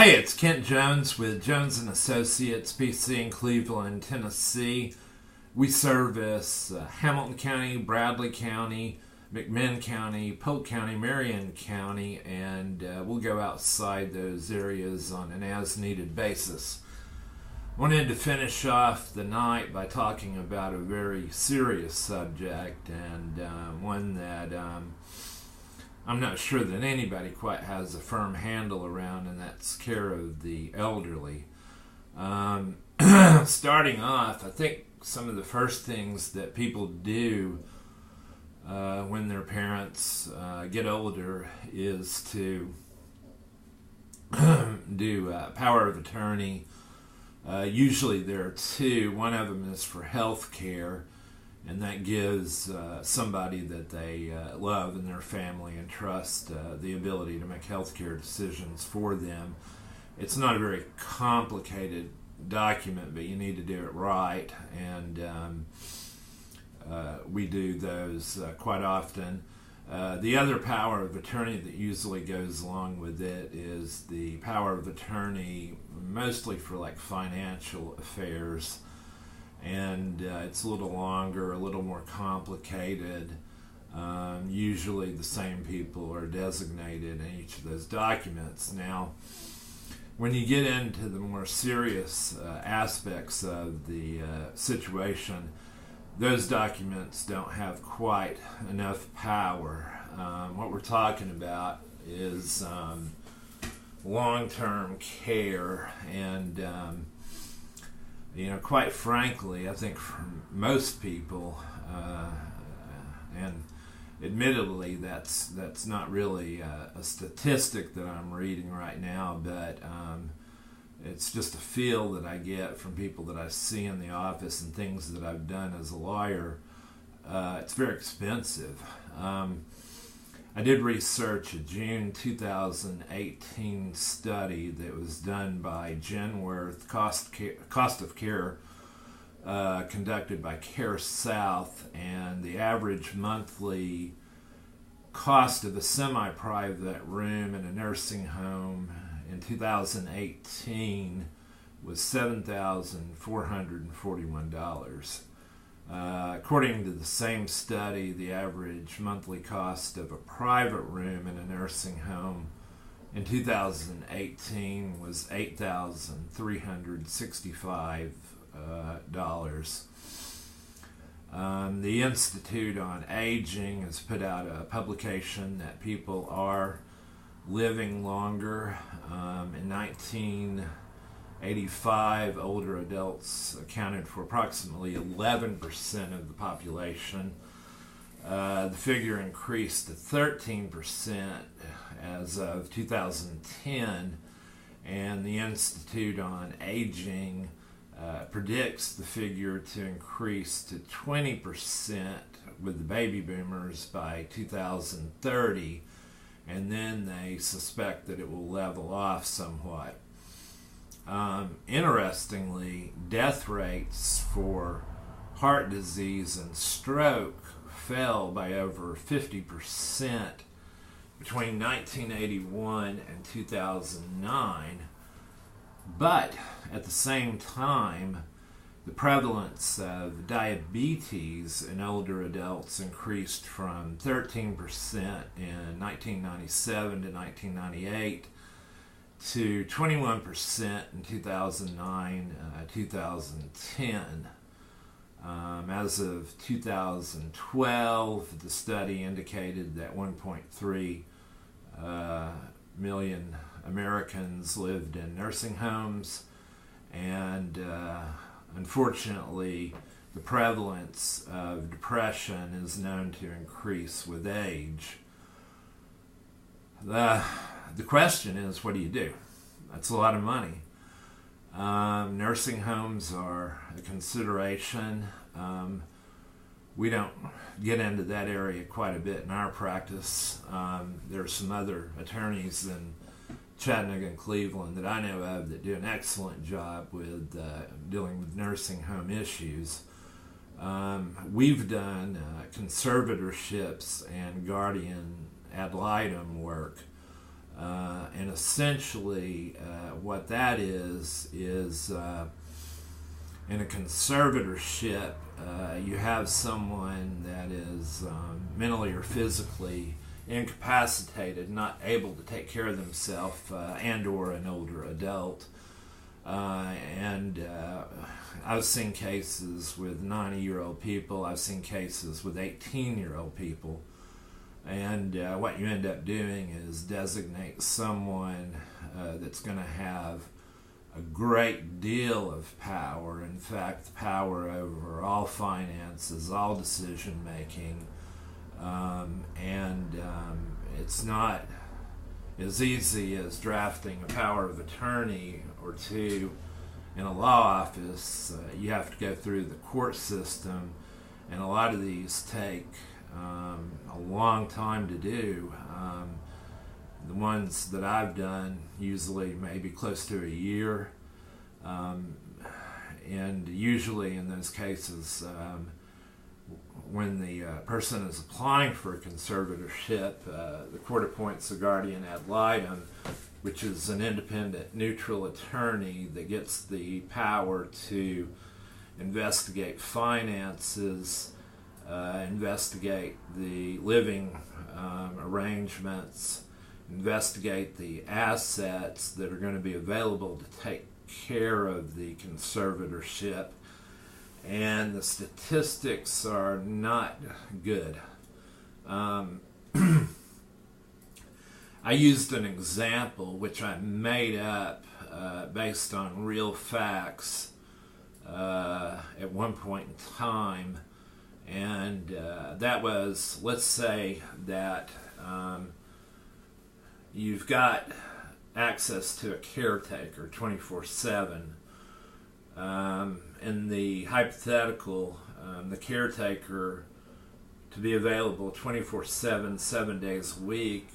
Hey, it's Kent Jones with Jones & Associates, PC in Cleveland, Tennessee. We service Hamilton County, Bradley County, McMinn County, Polk County, Marion County, and we'll go outside those areas on an as-needed basis. I wanted to finish off the night by talking about a very serious subject, and one that I'm not sure that anybody quite has a firm handle around, and that's care of the elderly. Starting off, I think some of the first things that people do when their parents get older is to do power of attorney. Usually there are two. One of them is for health care, and that gives somebody that they love in their family and trust the ability to make healthcare decisions for them. It's not a very complicated document, but you need to do it right, and we do those quite often. The other power of attorney that usually goes along with it is the power of attorney mostly for like financial affairs. And it's a little longer, a little more complicated. Usually the same people are designated in each of those documents. Now, when you get into the more serious aspects of the situation, those documents don't have quite enough power. What we're talking about is long-term care, and quite frankly, I think for most people, and admittedly that's not really a statistic that I'm reading right now, but it's just a feel that I get from people that I see in the office and things that I've done as a lawyer. It's very expensive. I did research a June 2018 study that was done by Genworth, Cost of Care, conducted by Care South, and the average monthly cost of a semi-private room in a nursing home in 2018 was $7,441. According to the same study, the average monthly cost of a private room in a nursing home in 2018 was $8,365. The Institute on Aging has put out a publication that people are living longer. In 1985, older adults accounted for approximately 11% of the population. The figure increased to 13% as of 2010, and the Institute on Aging predicts the figure to increase to 20% with the baby boomers by 2030, and then they suspect that it will level off somewhat. Interestingly, death rates for heart disease and stroke fell by over 50% between 1981 and 2009, but at the same time, the prevalence of diabetes in older adults increased from 13% in 1997 to 1998 to 21% in 2009-2010. As of 2012, the study indicated that 1.3 million Americans lived in nursing homes, and unfortunately, the prevalence of depression is known to increase with age. The question is, what do you do? That's a lot of money. Nursing homes are a consideration. We don't get into that area quite a bit in our practice. There are some other attorneys in Chattanooga and Cleveland that I know of that do an excellent job with dealing with nursing home issues. We've done conservatorships and guardian ad litem work And essentially what that is in a conservatorship, you have someone that is mentally or physically incapacitated, not able to take care of themselves, and or an older adult. And I've seen cases with 90-year-old people. I've seen cases with 18-year-old people. And what you end up doing is designate someone that's going to have a great deal of power. In fact, power over all finances, all decision making. It's not as easy as drafting a power of attorney or two in a law office. You have to go through the court system, and a lot of these take a long time to do. The ones that I've done usually maybe close to a year, and usually in those cases when the person is applying for a conservatorship, the court appoints a guardian ad litem, which is an independent, neutral attorney that gets the power to investigate finances, investigate the living arrangements, investigate the assets that are going to be available to take care of the conservatorship. And the statistics are not good. I used an example which I made up based on real facts at one point in time, and that was, let's say that you've got access to a caretaker 24/7. In the hypothetical, the caretaker to be available 24/7, 7 days a week,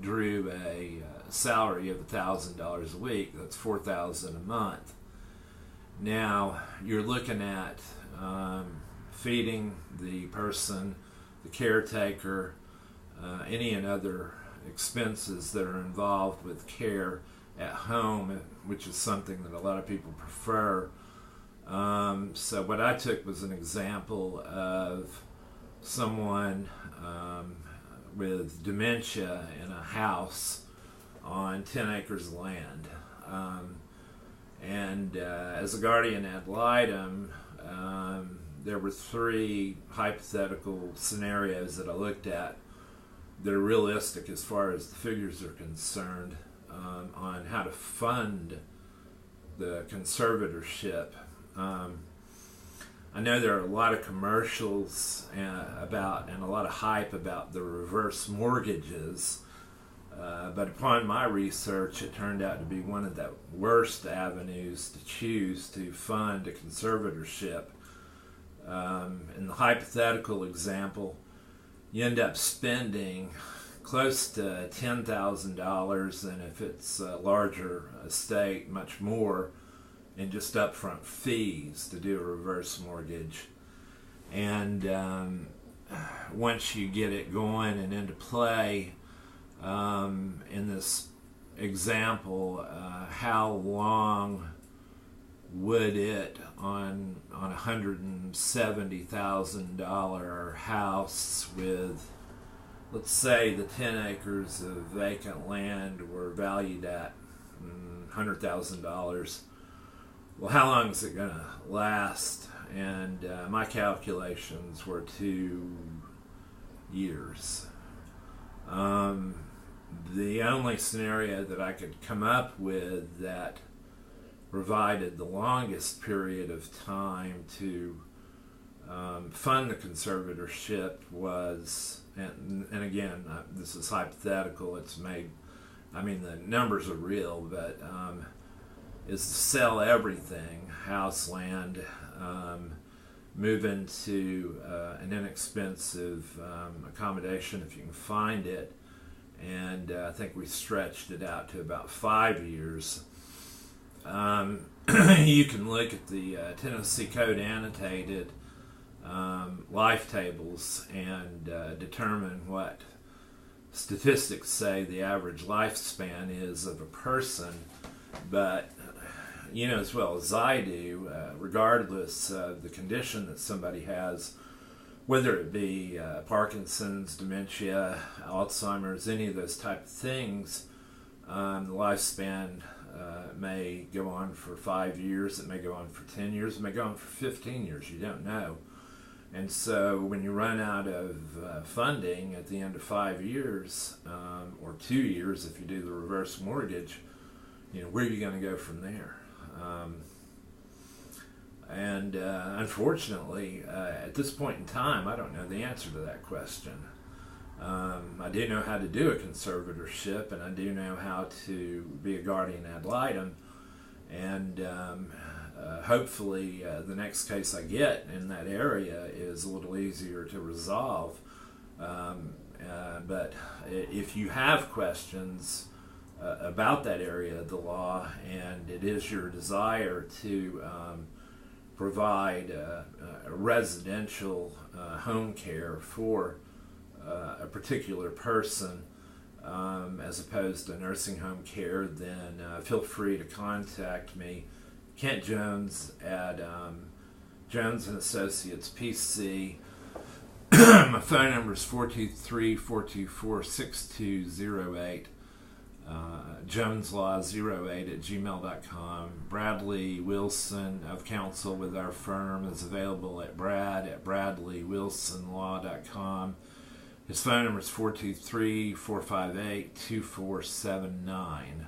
drew a salary of $1,000 a week. That's $4,000 a month. Now you're looking at feeding the person, the caretaker, any and other expenses that are involved with care at home, which is something that a lot of people prefer. So what I took was an example of someone with dementia in a house on 10 acres of land. As a guardian ad litem, there were 3 hypothetical scenarios that I looked at that are realistic as far as the figures are concerned, on how to fund the conservatorship. I know there are a lot of commercials about and a lot of hype about the reverse mortgages, but upon my research, it turned out to be one of the worst avenues to choose to fund a conservatorship. In the hypothetical example, you end up spending close to $10,000, and if it's a larger estate, much more, in just upfront fees to do a reverse mortgage. And once you get it going and into play, in this example, how long would it on a $170,000 house with, let's say, the 10 acres of vacant land were valued at $100,000. Well, how long is it going to last? And my calculations were 2 years. The only scenario that I could come up with that provided the longest period of time to fund the conservatorship was, and again, this is hypothetical, it's made, I mean, the numbers are real, but is to sell everything, house, land, move into an inexpensive accommodation if you can find it, and I think we stretched it out to about 5 years. You can look at the Tennessee Code Annotated life tables and determine what statistics say the average lifespan is of a person, but you know as well as I do, regardless of the condition that somebody has, whether it be Parkinson's, dementia, Alzheimer's, any of those type of things, the lifespan may go on for 5 years, it may go on for 10 years, it may go on for 15 years, you don't know. And so when you run out of funding at the end of 5 years, or 2 years if you do the reverse mortgage, you know, where are you going to go from there? Unfortunately, at this point in time, I don't know the answer to that question. I do know how to do a conservatorship, and I do know how to be a guardian ad litem, and hopefully the next case I get in that area is a little easier to resolve. But if you have questions about that area of the law, and it is your desire to provide a residential home care for a particular person, as opposed to nursing home care, then feel free to contact me, Kent Jones at Jones and Associates PC. My phone number is 423-424-6208. joneslaw08@gmail.com. Bradley Wilson of counsel with our firm is available at brad@bradleywilsonlaw.com. His phone number is 423-458-2479.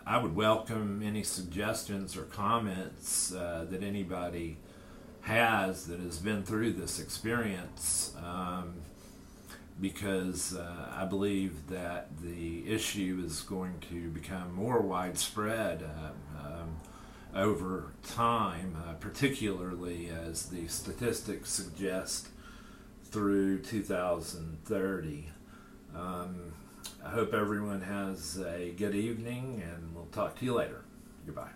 I would welcome any suggestions or comments that anybody has that has been through this experience, because I believe that the issue is going to become more widespread over time, particularly as the statistics suggest through 2030. I hope everyone has a good evening, and we'll talk to you later. Goodbye.